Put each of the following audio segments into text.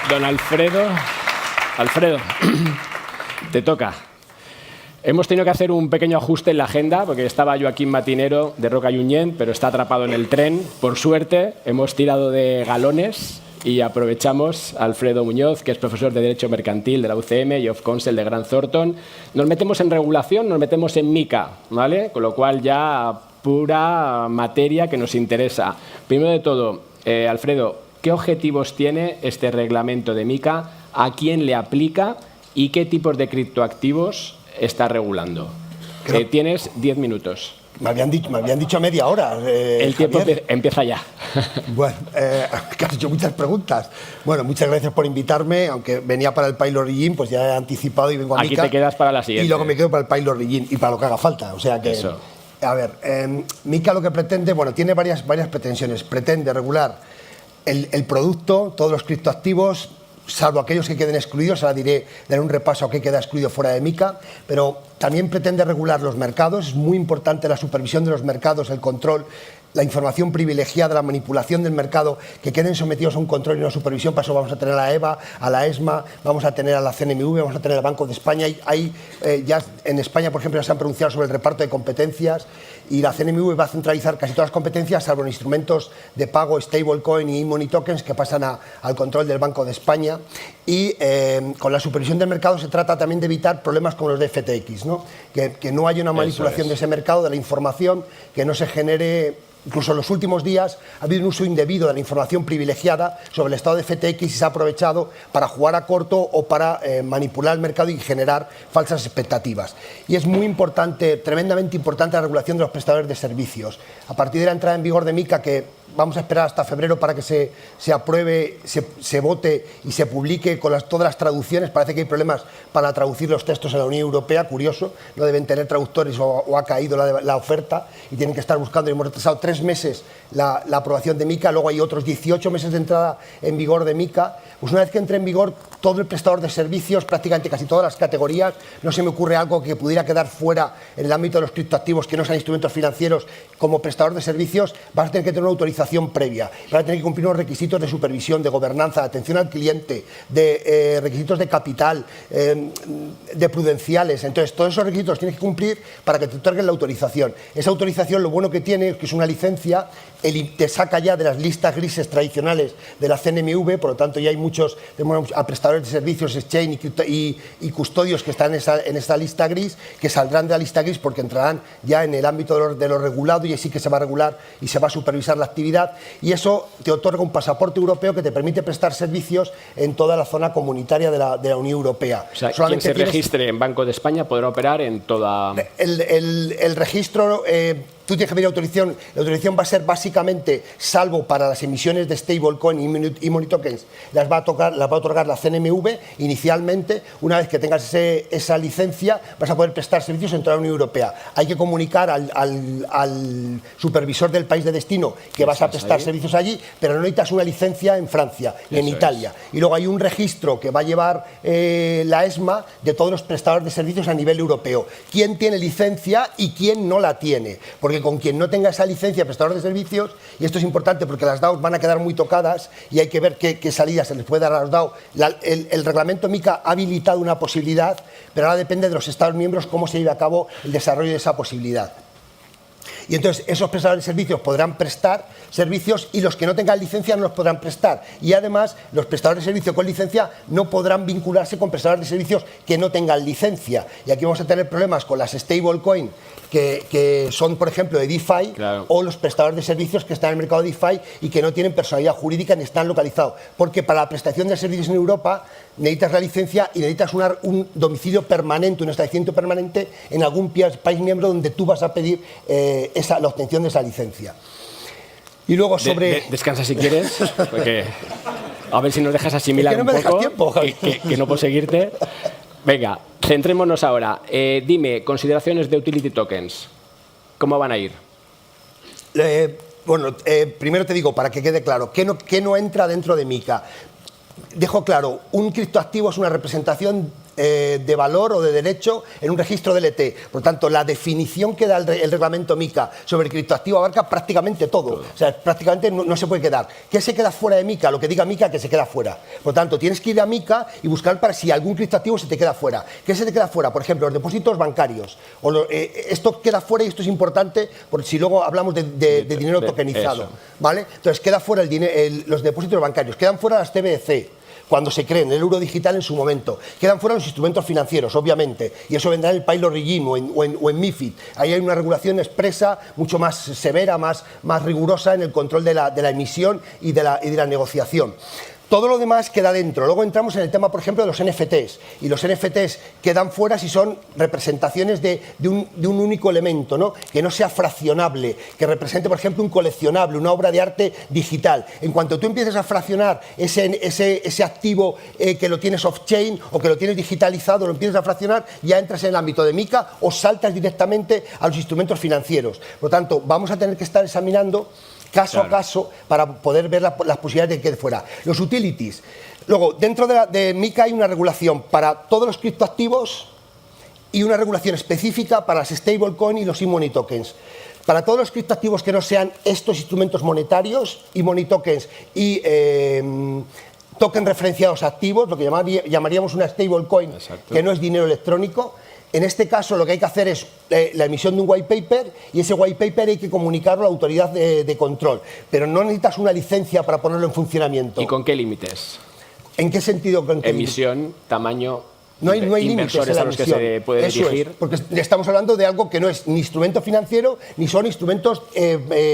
Don Alfredo. Alfredo, te toca. Hemos tenido que hacer un pequeño ajuste en la agenda porque estaba Joaquín Matinero de Roca y Uñén, pero está atrapado en el tren. Por suerte, hemos tirado de galones y aprovechamos a Alfredo Muñoz, que es profesor de Derecho Mercantil de la UCM y of Counsel de Grant Thornton. Nos metemos en regulación, nos metemos en MiCA, ¿vale? Con lo cual ya pura materia que nos interesa. Primero de todo, Alfredo, ¿qué objetivos tiene este reglamento de MiCA? ¿A quién le aplica? ¿Y qué tipos de criptoactivos está regulando? Tienes 10 minutos. Me habían dicho media hora. El tiempo empieza ya. Bueno, que has hecho muchas preguntas. Bueno, muchas gracias por invitarme, aunque venía para el Pilot Origin, pues ya he anticipado y vengo a MiCA. Aquí te quedas para la siguiente. Y luego me quedo para el Pilot Origin y para lo que haga falta. O sea que, eso. A ver, MiCA lo que pretende, bueno, tiene varias pretensiones. Pretende regular el producto, todos los criptoactivos, salvo aquellos que queden excluidos. Ahora daré un repaso a qué queda excluido fuera de MiCA, pero también pretende regular los mercados. Es muy importante la supervisión de los mercados, el control, la información privilegiada, la manipulación del mercado, que queden sometidos a un control y una supervisión. Para eso vamos a tener a la EBA, a la ESMA, vamos a tener a la CNMV, vamos a tener al Banco de España. Ya en España, por ejemplo, ya se han pronunciado sobre el reparto de competencias y la CNMV va a centralizar casi todas las competencias, salvo en instrumentos de pago, stablecoin y money tokens, que pasan al control del Banco de España. Y con la supervisión del mercado se trata también de evitar problemas como los de FTX, ¿no? Que no haya una manipulación de ese mercado, de la información, que no se genere. Incluso en los últimos días ha habido un uso indebido de la información privilegiada sobre el estado de FTX y se ha aprovechado para jugar a corto o para manipular el mercado y generar falsas expectativas. Y es muy importante, tremendamente importante, la regulación de los prestadores de servicios. A partir de la entrada en vigor de MiCA, que vamos a esperar hasta febrero para que se apruebe, se vote y se publique con todas las traducciones. Parece que hay problemas para traducir los textos en la Unión Europea, curioso, no deben tener traductores o ha caído la oferta y tienen que estar buscando. Hemos retrasado 3 meses la aprobación de MiCA, luego hay otros 18 meses de entrada en vigor de MiCA. Pues una vez que entre en vigor, todo el prestador de servicios, prácticamente casi todas las categorías, no se me ocurre algo que pudiera quedar fuera en el ámbito de los criptoactivos que no sean instrumentos financieros. Como prestador de servicios vas a tener que tener una autorización previa, vas a tener que cumplir unos requisitos de supervisión, de gobernanza, de atención al cliente, de requisitos de capital, de prudenciales. Entonces, todos esos requisitos tienes que cumplir para que te otorguen la autorización. Esa autorización, lo bueno que tiene es que es una licencia, te saca ya de las listas grises tradicionales de la CNMV, por lo tanto ya hay muchos prestadores de servicios, exchange y custodios que están en esta lista gris, que saldrán de la lista gris porque entrarán ya en el ámbito de lo regulado y así que se va a regular y se va a supervisar la actividad, y eso te otorga un pasaporte europeo que te permite prestar servicios en toda la zona comunitaria de la Unión Europea. O sea, quien se registre en Banco de España podrá operar en toda... El registro... Tú tienes que pedir autorización. La autorización va a ser básicamente, salvo para las emisiones de stablecoin y money tokens, las va a otorgar la CNMV inicialmente. Una vez que tengas esa licencia, vas a poder prestar servicios en toda la Unión Europea. Hay que comunicar al supervisor del país de destino que vas a prestar servicios allí, pero no necesitas una licencia en Francia ni en Italia. Y luego hay un registro que va a llevar la ESMA de todos los prestadores de servicios a nivel europeo. ¿Quién tiene licencia y quién no la tiene? Porque con quien no tenga esa licencia de prestador de servicios, y esto es importante porque las DAOs van a quedar muy tocadas y hay que ver qué salida se les puede dar a las DAO. El reglamento MiCA ha habilitado una posibilidad, pero ahora depende de los Estados miembros cómo se lleve a cabo el desarrollo de esa posibilidad. Y entonces esos prestadores de servicios podrán prestar servicios y los que no tengan licencia no los podrán prestar. Y además los prestadores de servicios con licencia no podrán vincularse con prestadores de servicios que no tengan licencia. Y aquí vamos a tener problemas con las stablecoin que son, por ejemplo, de DeFi, claro, o los prestadores de servicios que están en el mercado de DeFi y que no tienen personalidad jurídica ni están localizados. Porque para la prestación de servicios en Europa necesitas la licencia y necesitas un domicilio permanente, un establecimiento permanente en algún país miembro donde tú vas a pedir la obtención de esa licencia. Y luego sobre... Descansa si quieres, porque a ver si nos dejas asimilar es que no me un poco, tiempo, que no puedo seguirte. Venga, centrémonos ahora. Dime, consideraciones de utility tokens, ¿cómo van a ir? Primero te digo, para que quede claro, ¿qué no entra dentro de MiCA? Dejo claro, un criptoactivo es una representación de valor o de derecho en un registro DLT. Por lo tanto, la definición que da el reglamento MiCA sobre el criptoactivo abarca prácticamente todo. O sea, prácticamente no se puede quedar. ¿Qué se queda fuera de MiCA? Lo que diga MiCA que se queda fuera. Por lo tanto, tienes que ir a MiCA y buscar para si algún criptoactivo se te queda fuera. ¿Qué se te queda fuera? Por ejemplo, los depósitos bancarios. Esto queda fuera y esto es importante porque si luego hablamos de dinero tokenizado. ¿Vale? Entonces, queda fuera los depósitos bancarios. Quedan fuera las CBDC. Cuando se creen el euro digital en su momento. Quedan fuera los instrumentos financieros, obviamente, y eso vendrá en el Pilot Regime o en MiFID. Ahí hay una regulación expresa, mucho más severa, más rigurosa en el control de la emisión y de la negociación. Todo lo demás queda dentro. Luego entramos en el tema, por ejemplo, de los NFTs. Y los NFTs quedan fuera si son representaciones de un único elemento, ¿no? Que no sea fraccionable, que represente, por ejemplo, un coleccionable, una obra de arte digital. En cuanto tú empieces a fraccionar ese activo que lo tienes off-chain o que lo tienes digitalizado, lo empiezas a fraccionar, ya entras en el ámbito de MiCA o saltas directamente a los instrumentos financieros. Por lo tanto, vamos a tener que estar examinando caso a caso para poder ver las posibilidades de que quede fuera. Los utilities. Luego, dentro de MiCA hay una regulación para todos los criptoactivos y una regulación específica para las stablecoin y los e-money tokens. Para todos los criptoactivos que no sean estos instrumentos monetarios, e-money tokens y tokens referenciados activos, lo que llamaríamos una stablecoin, que no es dinero electrónico. En este caso, lo que hay que hacer es la emisión de un white paper y ese white paper hay que comunicarlo a la autoridad de control. Pero no necesitas una licencia para ponerlo en funcionamiento. ¿Y con qué límites? ¿En qué sentido? Emisión, tamaño. No hay límites a los que se puede dirigir. Porque estamos hablando de algo que no es ni instrumento financiero ni son instrumentos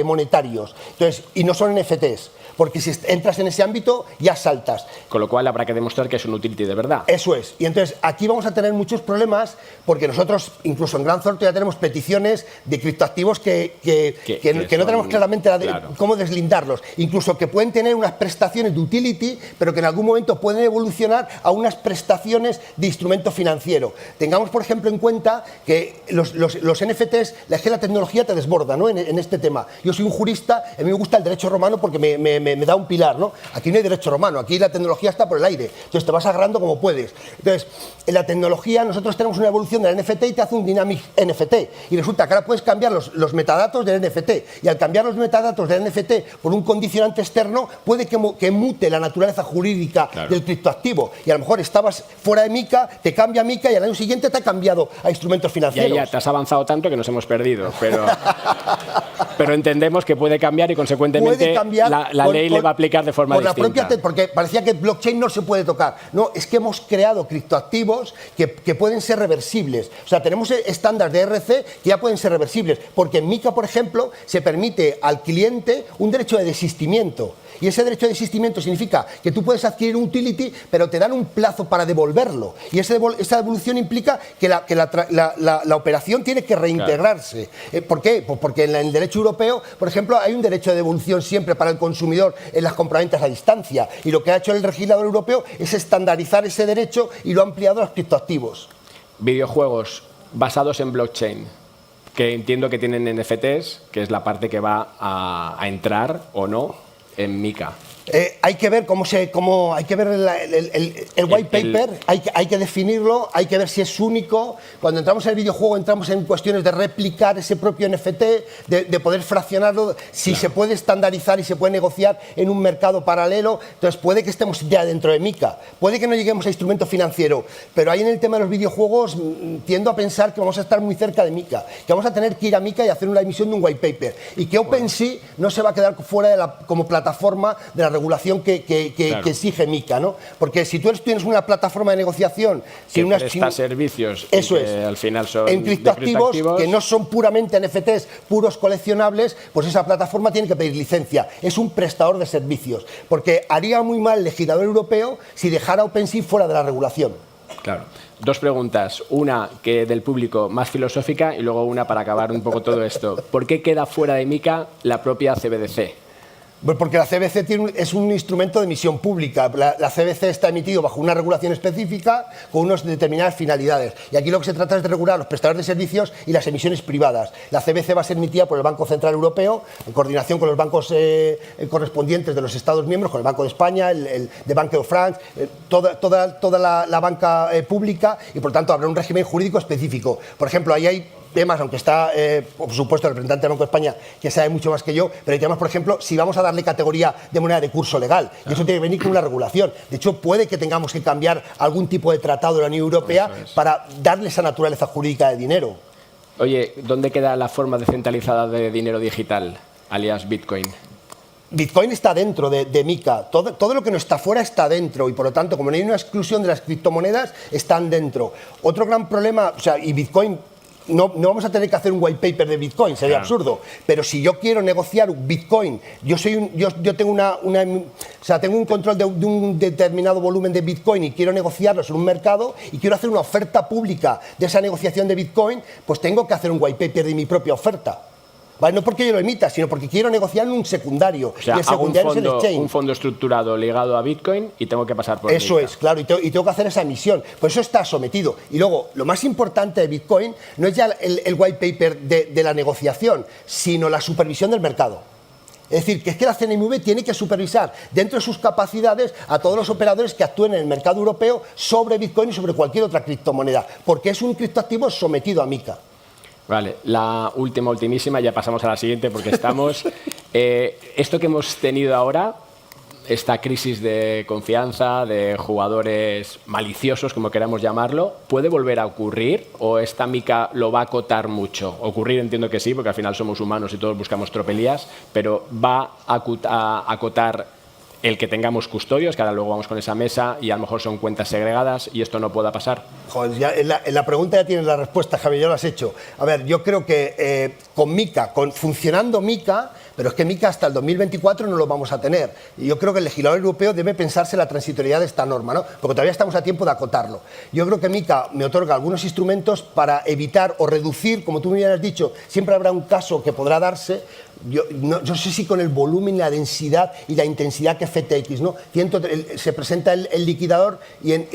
monetarios. Entonces, y no son NFTs. Porque si entras en ese ámbito, ya saltas. Con lo cual habrá que demostrar que es un utility de verdad. Eso es. Y entonces aquí vamos a tener muchos problemas porque nosotros, incluso en Grant Thornton, ya tenemos peticiones de criptoactivos que no tenemos claramente cómo deslindarlos. Incluso que pueden tener unas prestaciones de utility, pero que en algún momento pueden evolucionar a unas prestaciones de instrumento financiero. Tengamos, por ejemplo, en cuenta que los NFTs, la tecnología te desborda, ¿no? en este tema. Yo soy un jurista, a mí me gusta el derecho romano porque me da un pilar, ¿no? Aquí no hay derecho romano, aquí la tecnología está por el aire, entonces te vas agarrando como puedes. Entonces, en la tecnología nosotros tenemos una evolución del NFT y te hace un dynamic NFT, y resulta que ahora puedes cambiar los metadatos del NFT, y al cambiar los metadatos del NFT por un condicionante externo, puede que mute la naturaleza jurídica del criptoactivo, y a lo mejor estabas fuera de MiCA, te cambia MiCA y al año siguiente te ha cambiado a instrumentos financieros. Ya te has avanzado tanto que nos hemos perdido, pero entendemos que puede cambiar y consecuentemente la ley le va a aplicar de forma distinta. Porque parecía que blockchain no se puede tocar. No, es que hemos creado criptoactivos que pueden ser reversibles. O sea, tenemos estándares de RC que ya pueden ser reversibles. Porque en MiCA, por ejemplo, se permite al cliente un derecho de desistimiento. Y ese derecho de desistimiento significa que tú puedes adquirir un utility, pero te dan un plazo para devolverlo. Y esa devolución implica que la operación tiene que reintegrarse. ¿Por qué? Pues porque en el derecho europeo, por ejemplo, hay un derecho de devolución siempre para el consumidor en las compraventas a distancia. Y lo que ha hecho el legislador europeo es estandarizar ese derecho y lo ha ampliado a los criptoactivos. Videojuegos basados en blockchain, que entiendo que tienen NFTs, que es la parte que va a entrar o no en MiCA. Hay que ver hay que ver el white paper, hay que definirlo, hay que ver si es único. Cuando entramos en el videojuego entramos en cuestiones de replicar ese propio NFT, de poder fraccionarlo, si se puede estandarizar y se puede negociar en un mercado paralelo. Entonces puede que estemos ya dentro de MiCA, puede que no lleguemos a instrumento financiero, pero ahí en el tema de los videojuegos tiendo a pensar que vamos a estar muy cerca de MiCA, que vamos a tener que ir a MiCA y hacer una emisión de un white paper, y que OpenSea no se va a quedar fuera como plataforma de la regulación que exige MiCA, ¿no? Porque si tú tienes una plataforma de negociación que presta servicios, eso y que al final son en criptoactivos que no son puramente NFTs, puros coleccionables, pues esa plataforma tiene que pedir licencia. Es un prestador de servicios, porque haría muy mal el legislador europeo si dejara OpenSea fuera de la regulación. Claro. Dos preguntas, una que del público más filosófica y luego una para acabar un poco todo esto. ¿Por qué queda fuera de MiCA la propia CBDC? Pues porque la CBC es un instrumento de emisión pública. La CBC está emitido bajo una regulación específica con unas determinadas finalidades. Y aquí lo que se trata es de regular los prestadores de servicios y las emisiones privadas. La CBC va a ser emitida por el Banco Central Europeo en coordinación con los bancos correspondientes de los Estados miembros, con el Banco de España, el de Banque de France, toda la banca pública, y por tanto habrá un régimen jurídico específico. Por ejemplo, ahí hay temas, aunque está, por supuesto, el representante del Banco de España, que sabe mucho más que yo, pero hay temas, por ejemplo, si vamos a darle categoría de moneda de curso legal, y eso tiene que venir con una regulación. De hecho, puede que tengamos que cambiar algún tipo de tratado de la Unión Europea para darle esa naturaleza jurídica de dinero. Oye, ¿dónde queda la forma descentralizada de dinero digital, alias Bitcoin? Bitcoin está dentro de MiCA, todo lo que no está fuera está dentro, y por lo tanto, como no hay una exclusión de las criptomonedas, están dentro. Otro gran problema, y Bitcoin, no vamos a tener que hacer un white paper de Bitcoin, sería absurdo, pero si yo quiero negociar un Bitcoin, yo tengo tengo un control de un determinado volumen de Bitcoin y quiero negociarlos en un mercado y quiero hacer una oferta pública de esa negociación de Bitcoin, pues tengo que hacer un white paper de mi propia oferta. ¿Vale? No porque yo lo emita, sino porque quiero negociar en un secundario. O sea, y el secundario hago es el exchange. un fondo estructurado ligado a Bitcoin y tengo que pasar por Eso MiCA. es, claro, y tengo que hacer esa emisión. Por eso está sometido. Y luego, lo más importante de Bitcoin no es ya el white paper de la negociación, sino la supervisión del mercado. Es decir, que la CNMV tiene que supervisar dentro de sus capacidades a todos los operadores que actúen en el mercado europeo sobre Bitcoin y sobre cualquier otra criptomoneda, porque es un criptoactivo sometido a MiCA. Vale, la ultimísima, ya pasamos a la siguiente porque estamos... esto que hemos tenido ahora, esta crisis de confianza, de jugadores maliciosos, como queramos llamarlo, ¿puede volver a ocurrir o esta MiCA lo va a acotar mucho? Ocurrir entiendo que sí, porque al final somos humanos y todos buscamos tropelías, pero ¿va a acotar el que tengamos custodios, que ahora luego vamos con esa mesa y a lo mejor son cuentas segregadas y esto no pueda pasar? Joder, ya en la pregunta ya tienes la respuesta, Javier, ya lo has hecho. A ver, yo creo que con MiCA, funcionando MiCA, pero es que MiCA hasta el 2024 no lo vamos a tener. Y yo creo que el legislador europeo debe pensarse la transitoriedad de esta norma, ¿no? Porque todavía estamos a tiempo de acotarlo. Yo creo que MiCA me otorga algunos instrumentos para evitar o reducir, como tú me has dicho, siempre habrá un caso que podrá darse. Yo no sé si con el volumen, la densidad y la intensidad que FTX, ¿no? Se presenta el liquidador y en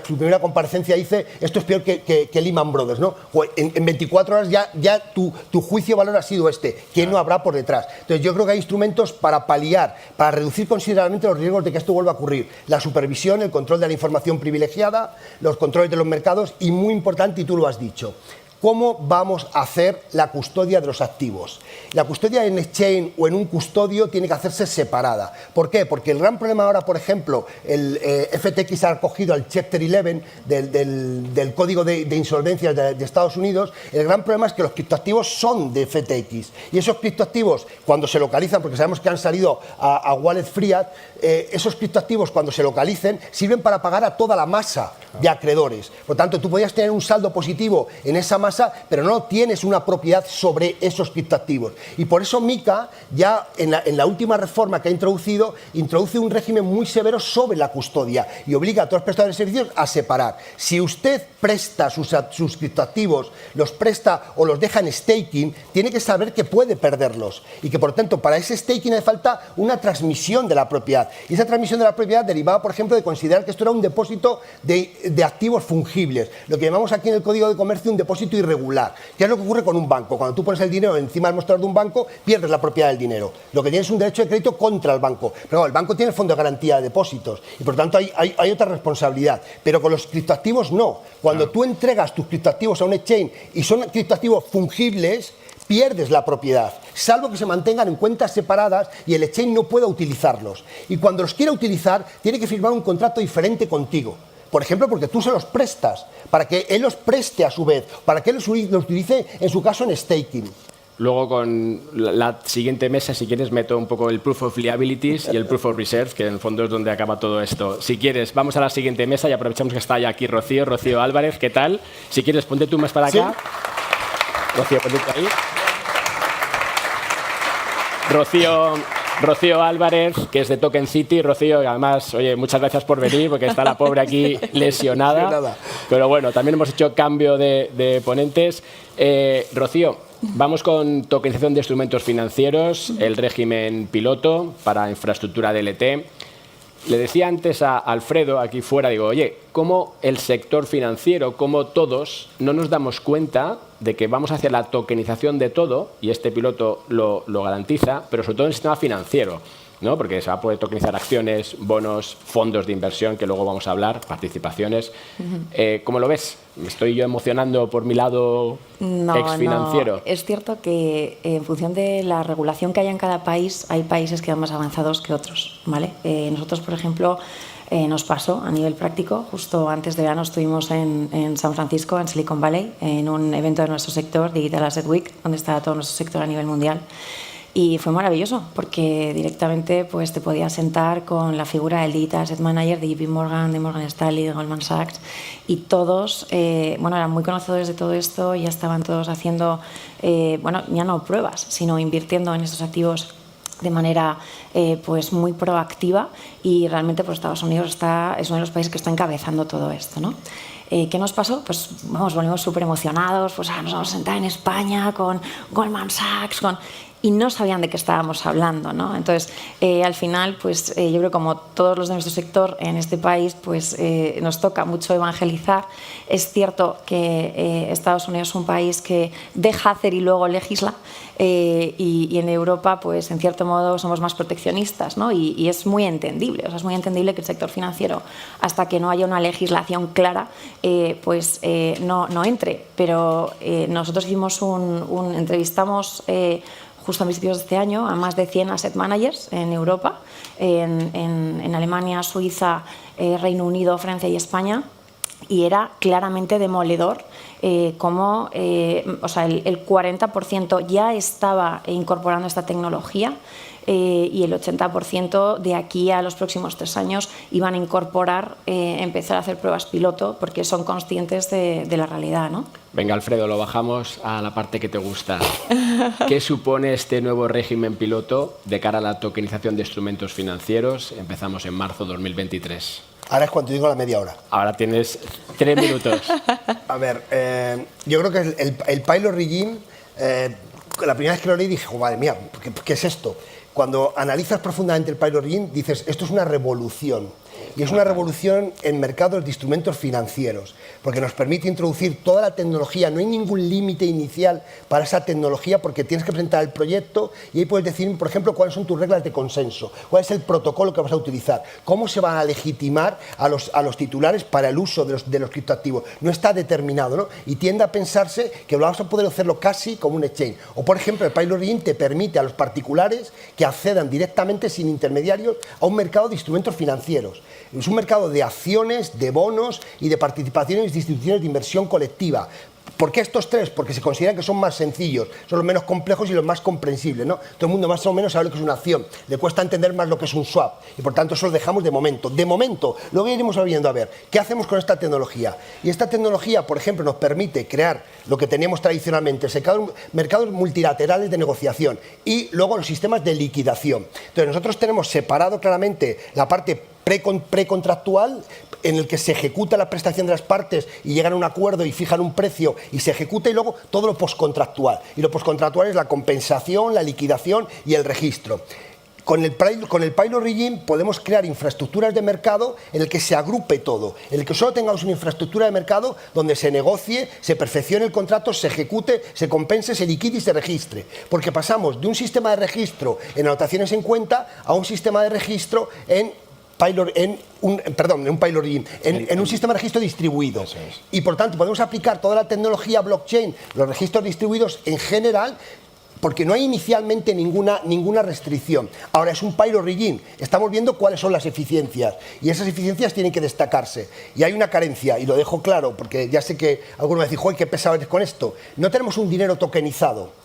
su primera comparecencia dice esto es peor que Lehman Brothers, ¿no? En 24 horas ya tu juicio de valor ha sido este. ¿Quién no habrá por detrás? Entonces yo creo que hay instrumentos para paliar, para reducir considerablemente los riesgos de que esto vuelva a ocurrir. La supervisión, el control de la información privilegiada, los controles de los mercados y, muy importante, y tú lo has dicho, ¿cómo vamos a hacer la custodia de los activos? La custodia en exchange o en un custodio tiene que hacerse separada. ¿Por qué? Porque el gran problema ahora, por ejemplo, el FTX ha cogido al Chapter 11 del Código de Insolvencias de Estados Unidos. El gran problema es que los criptoactivos son de FTX. Y esos criptoactivos, cuando se localizan, porque sabemos que han salido a Wallet Fiat, esos criptoactivos, cuando se localicen, sirven para pagar a toda la masa de acreedores. Por tanto, tú podías tener un saldo positivo en esa masa, pero no tienes una propiedad sobre esos criptoactivos. Y por eso MiCA, ya en la última reforma que ha introduce un régimen muy severo sobre la custodia y obliga a todos los prestadores de servicios a separar. Si usted presta sus criptoactivos, los presta o los deja en staking, tiene que saber que puede perderlos y que, por lo tanto, para ese staking hace falta una transmisión de la propiedad. Y esa transmisión de la propiedad derivaba, por ejemplo, de considerar que esto era un depósito de activos fungibles, lo que llamamos aquí en el Código de Comercio un depósito irregular. ¿Qué es lo que ocurre con un banco? Cuando tú pones el dinero encima del mostrador de un banco, pierdes la propiedad del dinero. Lo que tienes es un derecho de crédito contra el banco. Pero el banco tiene el fondo de garantía de depósitos y, por lo tanto, hay otra responsabilidad. Pero con los criptoactivos no. Cuando tú entregas tus criptoactivos a un exchange y son criptoactivos fungibles, pierdes la propiedad, salvo que se mantengan en cuentas separadas y el exchange no pueda utilizarlos. Y cuando los quiera utilizar, tiene que firmar un contrato diferente contigo. Por ejemplo, porque tú se los prestas, para que él los preste a su vez, para que él los utilice, en su caso, en staking. Luego, con la siguiente mesa, si quieres, meto un poco el Proof of Liabilities y el Proof of Reserve, que en el fondo es donde acaba todo esto. Si quieres, vamos a la siguiente mesa y aprovechamos que está ya aquí Rocío Álvarez, ¿qué tal? Si quieres, ponte tú más para acá. ¿Sí? Rocío, ponte tú ahí. Rocío Álvarez, que es de Token City. Rocío, además, oye, muchas gracias por venir, porque está la pobre aquí lesionada. Pero bueno, también hemos hecho cambio de ponentes. Rocío, Vamos con tokenización de instrumentos financieros, el régimen piloto para infraestructura DLT. Le decía antes a Alfredo, aquí fuera, digo, oye, ¿cómo el sector financiero, cómo todos, no nos damos cuenta de que vamos hacia la tokenización de todo, y este piloto lo garantiza, pero sobre todo en el sistema financiero, ¿no? Porque se va a poder tokenizar acciones, bonos, fondos de inversión, que luego vamos a hablar, participaciones. ¿Cómo lo ves? ¿Me estoy yo emocionando por mi lado ex-financiero? No. Es cierto que en función de la regulación que haya en cada país, hay países que van más avanzados que otros, ¿vale? Nosotros, por ejemplo, nos pasó a nivel práctico, justo antes de verano estuvimos en San Francisco, en Silicon Valley, en un evento de nuestro sector, Digital Asset Week, donde estaba todo nuestro sector a nivel mundial. Y fue maravilloso porque directamente pues, te podías sentar con la figura del Digital Asset Manager de JP Morgan, de Morgan Stanley, de Goldman Sachs, y todos eran muy conocedores de todo esto, ya estaban todos haciendo, ya no pruebas, sino invirtiendo en estos activos de manera pues muy proactiva, y realmente pues, Estados Unidos es uno de los países que está encabezando todo esto, ¿no? ¿Qué nos pasó? Pues volvimos súper emocionados, pues nos vamos a sentar en España con Goldman Sachs, y no sabían de qué estábamos hablando, ¿no? Entonces, al final, pues yo creo que como todos los de nuestro sector en este país, pues nos toca mucho evangelizar. Es cierto que Estados Unidos es un país que deja hacer y luego legisla, y en Europa, pues en cierto modo, somos más proteccionistas, ¿no? Y es muy entendible, o sea, es muy entendible que el sector financiero, hasta que no haya una legislación clara, no entre. Pero nosotros entrevistamos justo a principios de este año a más de 100 asset managers en Europa, en Alemania, Suiza, Reino Unido, Francia y España, y era claramente demoledor cómo el 40% ya estaba incorporando esta tecnología, y el 80% de aquí a los próximos 3 años iban a incorporar, empezar a hacer pruebas piloto, porque son conscientes de la realidad, ¿no? Venga, Alfredo, lo bajamos a la parte que te gusta. ¿Qué supone este nuevo régimen piloto de cara a la tokenización de instrumentos financieros? Empezamos en marzo de 2023. Ahora es cuando digo la media hora. Ahora tienes 3 minutos. A ver, yo creo que el pilot regime, la primera vez que lo leí dije, madre mía, ¿qué es esto? Cuando analizas profundamente el pilot regime, dices, esto es una revolución. Y es una revolución en mercados de instrumentos financieros, porque nos permite introducir toda la tecnología. No hay ningún límite inicial para esa tecnología, porque tienes que presentar el proyecto y ahí puedes decir, por ejemplo, cuáles son tus reglas de consenso, cuál es el protocolo que vas a utilizar, cómo se van a legitimar a los titulares para el uso de los criptoactivos. No está determinado, ¿no? Y tiende a pensarse que vamos a poder hacerlo casi como un exchange. O, por ejemplo, el pilot regime te permite a los particulares que accedan directamente, sin intermediarios, a un mercado de instrumentos financieros. Es un mercado de acciones, de bonos y de participaciones de instituciones de inversión colectiva. ¿Por qué estos tres? Porque se consideran que son más sencillos, son los menos complejos y los más comprensibles, ¿no? Todo el mundo más o menos sabe lo que es una acción, le cuesta entender más lo que es un swap, y por tanto eso lo dejamos de momento. De momento, luego iremos viendo a ver qué hacemos con esta tecnología. Y esta tecnología, por ejemplo, nos permite crear lo que teníamos tradicionalmente, mercados multilaterales de negociación, y luego los sistemas de liquidación. Entonces nosotros tenemos separado claramente la parte precontractual, en el que se ejecuta la prestación de las partes y llegan a un acuerdo y fijan un precio y se ejecuta, y luego todo lo postcontractual. Y lo postcontractual es la compensación, la liquidación y el registro. Con el pilot regime podemos crear infraestructuras de mercado en el que se agrupe todo, en el que solo tengamos una infraestructura de mercado donde se negocie, se perfeccione el contrato, se ejecute, se compense, se liquide y se registre. Porque pasamos de un sistema de registro en anotaciones en cuenta a un sistema de registro en un sistema de registro distribuido. Y por tanto podemos aplicar toda la tecnología blockchain, los registros distribuidos en general, porque no hay inicialmente ninguna restricción. Ahora es un pilot regime, estamos viendo cuáles son las eficiencias, y esas eficiencias tienen que destacarse. Y hay una carencia, y lo dejo claro, porque ya sé que alguno me dice, ¡joder, qué pesado eres con esto! No tenemos un dinero tokenizado.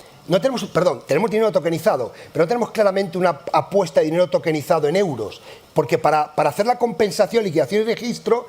Tenemos dinero tokenizado, pero no tenemos claramente una apuesta de dinero tokenizado en euros, porque para hacer la compensación, liquidación y registro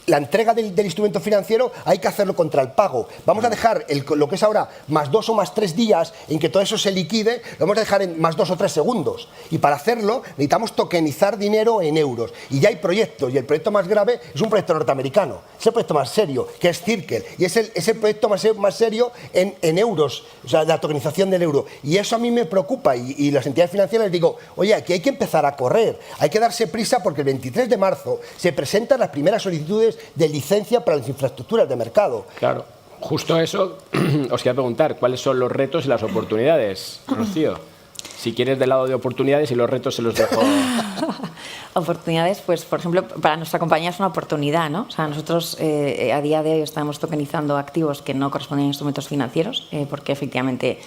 la entrega del instrumento financiero hay que hacerlo contra el pago. Vamos a dejar lo que es ahora más 2 o más 3 días en que todo eso se liquide, lo vamos a dejar en más 2 o 3 segundos. Y para hacerlo necesitamos tokenizar dinero en euros. Y ya hay proyectos, y el proyecto más grave es un proyecto norteamericano. Es el proyecto más serio, que es Circle. Y es el proyecto más serio en euros, o sea, la tokenización del euro. Y eso a mí me preocupa. Y las entidades financieras les digo, oye, aquí hay que empezar a correr. Hay que darse prisa porque el 23 de marzo se presentan las primeras solicitudes de licencia para las infraestructuras de mercado. Claro, justo eso os quería preguntar, ¿cuáles son los retos y las oportunidades, Rocío? Si quieres del lado de oportunidades y los retos se los dejo. Oportunidades, pues por ejemplo, para nuestra compañía es una oportunidad, ¿no? O sea, nosotros a día de hoy estamos tokenizando activos que no corresponden a instrumentos financieros, porque efectivamente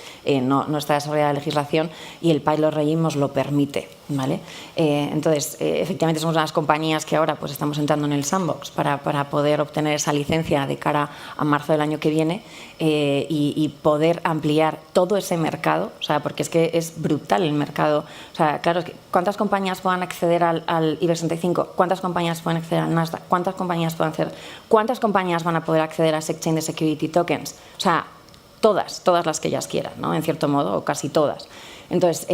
no está desarrollada la legislación y el Pilot Regime nos lo permite, ¿vale? Entonces, efectivamente somos una de las compañías que ahora pues estamos entrando en el sandbox para poder obtener esa licencia de cara a marzo del año que viene y poder ampliar todo ese mercado, o sea, porque es que es brutal el mercado. O sea, claro, ¿cuántas compañías puedan acceder al IBEX 35? ¿Cuántas compañías pueden acceder al Nasdaq? ¿Cuántas compañías van a poder acceder a ese exchange de security tokens? O sea, todas las que ellas quieran, ¿no? En cierto modo, o casi todas. Entonces,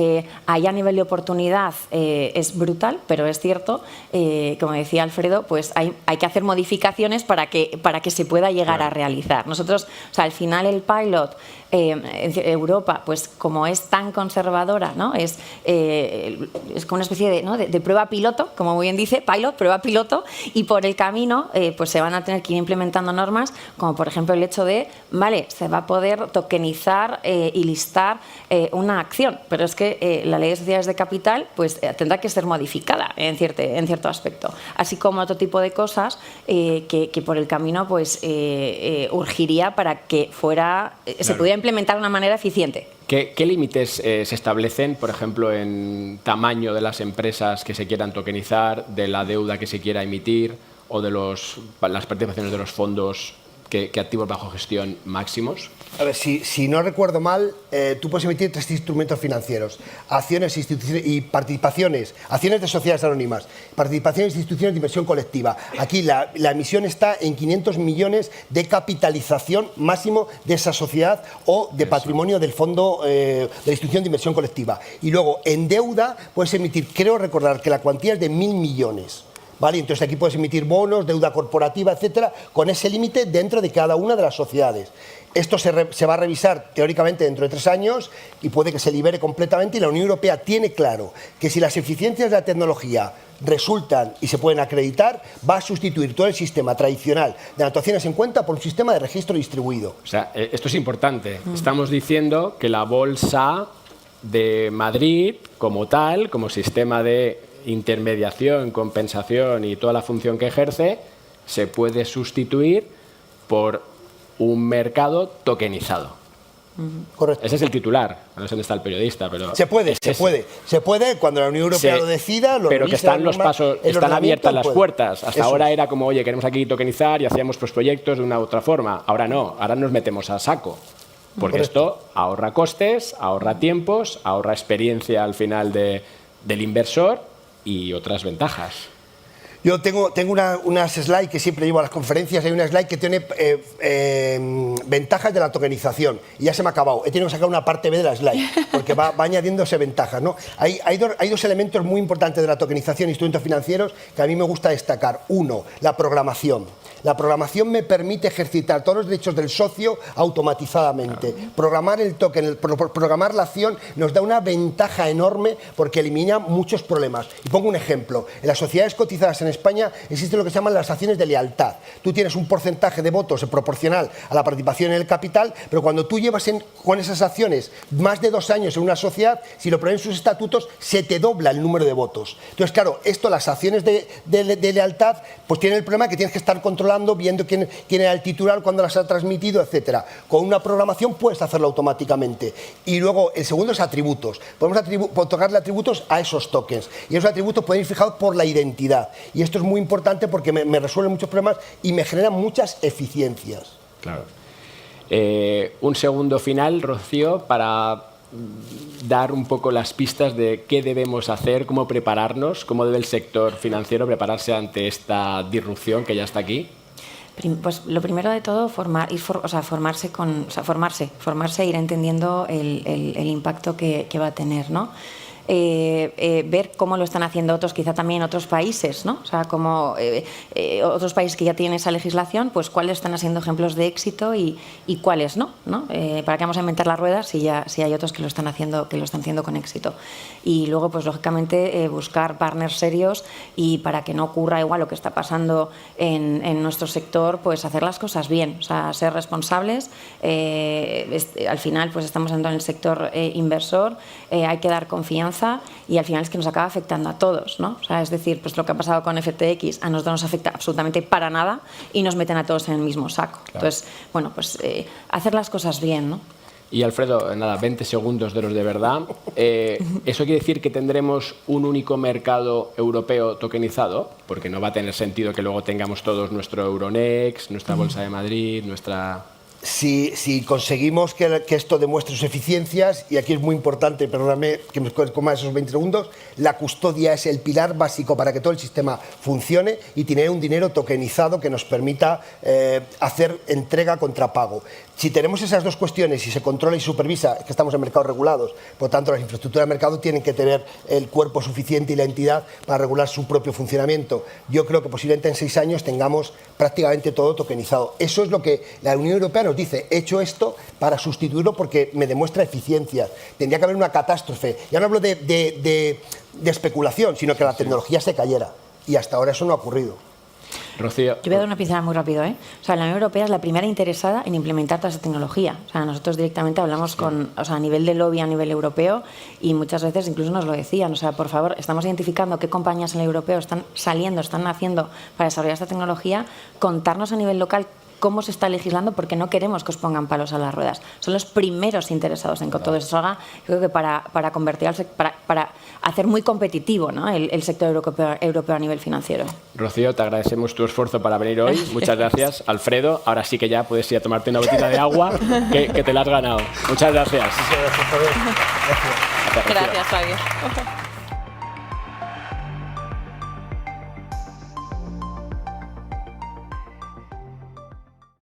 ahí a nivel de oportunidad es brutal, pero es cierto, como decía Alfredo, pues hay que hacer modificaciones para que se pueda llegar a realizar. Nosotros, o sea, al final el pilot en Europa, pues como es tan conservadora, ¿no? Es como una especie de prueba piloto, como muy bien dice, pilot, prueba piloto, y por el camino pues se van a tener que ir implementando normas, como por ejemplo el hecho de, vale, se va a poder tokenizar y listar una acción, pero es que la ley de sociedades de capital pues tendrá que ser modificada en cierto aspecto, así como otro tipo de cosas que por el camino pues urgiría para que se pudiera implementar de una manera eficiente. ¿Qué límites se establecen, por ejemplo, en tamaño de las empresas que se quieran tokenizar, de la deuda que se quiera emitir o de las participaciones de los fondos que activos bajo gestión máximos? A ver, si no recuerdo mal, tú puedes emitir 3 instrumentos financieros: acciones, instituciones y participaciones, acciones de sociedades anónimas, participaciones de instituciones de inversión colectiva. Aquí la emisión está en 500 millones de capitalización máximo de esa sociedad o de patrimonio del fondo de la institución de inversión colectiva. Y luego, en deuda, puedes emitir, creo recordar que la cuantía es de 1.000 millones. ¿Vale? Entonces aquí puedes emitir bonos, deuda corporativa, etcétera, con ese límite dentro de cada una de las sociedades. Esto se va a revisar teóricamente dentro de 3 años y puede que se libere completamente, y la Unión Europea tiene claro que si las eficiencias de la tecnología resultan y se pueden acreditar, va a sustituir todo el sistema tradicional de anotaciones en cuenta por un sistema de registro distribuido. O sea, esto es importante. Estamos diciendo que la Bolsa de Madrid, como tal, como sistema de intermediación, compensación y toda la función que ejerce, se puede sustituir por un mercado tokenizado. Correcto. Ese es el titular, no sé dónde está el periodista, pero se puede cuando la Unión Europea lo decida, pero que están los pasos, están abiertas las puertas. Hasta ahora era como, oye, queremos aquí tokenizar y hacíamos pues proyectos de una u otra forma. Ahora no, ahora nos metemos a saco. Porque esto ahorra costes, ahorra tiempos, ahorra experiencia al final del inversor y otras ventajas. Yo tengo unas slides que siempre llevo a las conferencias. Hay una slide que tiene ventajas de la tokenización. Y ya se me ha acabado. He tenido que sacar una parte B de la slide, porque va añadiéndose ventajas, ¿no? Hay dos elementos muy importantes de la tokenización de instrumentos financieros que a mí me gusta destacar. Uno, la programación. La programación me permite ejercitar todos los derechos del socio automatizadamente. Programar el token, programar la acción nos da una ventaja enorme porque elimina muchos problemas. Y pongo un ejemplo. En las sociedades cotizadas en España existen lo que se llaman las acciones de lealtad. Tú tienes un porcentaje de votos proporcional a la participación en el capital, pero cuando tú llevas con esas acciones más de 2 años en una sociedad, si lo ponen en sus estatutos, se te dobla el número de votos. Entonces, claro, las acciones de lealtad, pues tienen el problema que tienes que estar controlando, viendo quién era el titular, cuándo las ha transmitido, etcétera. Con una programación puedes hacerlo automáticamente. Y luego, el segundo es atributos. Podemos otorgarle atributos a esos tokens. Y esos atributos pueden ir fijados por la identidad. Y esto es muy importante porque me resuelve muchos problemas y me genera muchas eficiencias. Claro. Un segundo final, Rocío, para dar un poco las pistas de qué debemos hacer, cómo prepararnos, cómo debe el sector financiero prepararse ante esta disrupción que ya está aquí? Pues lo primero de todo, formarse e ir entendiendo el impacto que va a tener, ¿no? Ver cómo lo están haciendo otros, quizá también otros países, ¿no? O sea, como otros países que ya tienen esa legislación, pues cuáles están haciendo ejemplos de éxito y cuáles no, ¿no? ¿Para qué vamos a inventar las ruedas si hay otros que lo están haciendo con éxito? Y luego, pues lógicamente, buscar partners serios y para que no ocurra igual lo que está pasando en nuestro sector, pues hacer las cosas bien, o sea, ser responsables. Al final, pues estamos en el sector inversor, hay que dar confianza y al final es que nos acaba afectando a todos, ¿no? O sea, es decir, pues lo que ha pasado con FTX a nosotros nos afecta absolutamente para nada y nos meten a todos en el mismo saco. Claro. Entonces, bueno, pues hacer las cosas bien, ¿no? Y Alfredo, nada, 20 segundos de los de verdad. ¿Eso quiere decir que tendremos un único mercado europeo tokenizado? Porque no va a tener sentido que luego tengamos todos nuestro Euronext, nuestra Bolsa de Madrid, nuestra... Si conseguimos que esto demuestre sus eficiencias, y aquí es muy importante, perdóname que me coma esos 20 segundos, la custodia es el pilar básico para que todo el sistema funcione y tener un dinero tokenizado que nos permita hacer entrega contra pago. Si tenemos esas dos cuestiones y se controla y supervisa, que estamos en mercados regulados, por tanto las infraestructuras de mercado tienen que tener el cuerpo suficiente y la entidad para regular su propio funcionamiento. Yo creo que posiblemente en 6 años tengamos prácticamente todo tokenizado. Eso es lo que la Unión Europea nos dice: he hecho esto para sustituirlo porque me demuestra eficiencia. Tendría que haber una catástrofe. Ya no hablo de especulación, sino que la tecnología se cayera. Y hasta ahora eso no ha ocurrido. Rocío. Yo voy a dar una pincelada muy rápido, ¿eh? O sea, la Unión Europea es la primera interesada en implementar toda esa tecnología. O sea, nosotros directamente hablamos a nivel de lobby, a nivel europeo, y muchas veces incluso nos lo decían. O sea, por favor, estamos identificando qué compañías en el europeo están haciendo para desarrollar esta tecnología, contarnos a nivel local cómo se está legislando, porque no queremos que os pongan palos a las ruedas. Son los primeros interesados en que todo esto salga, creo que para convertir para hacer muy competitivo, ¿no?, el sector europeo a nivel financiero. Rocío, te agradecemos tu esfuerzo para venir hoy. Muchas gracias. Alfredo, ahora sí que ya puedes ir a tomarte una botita de agua, que te la has ganado. Muchas gracias. Muchas gracias, Javier. Gracias, Javier.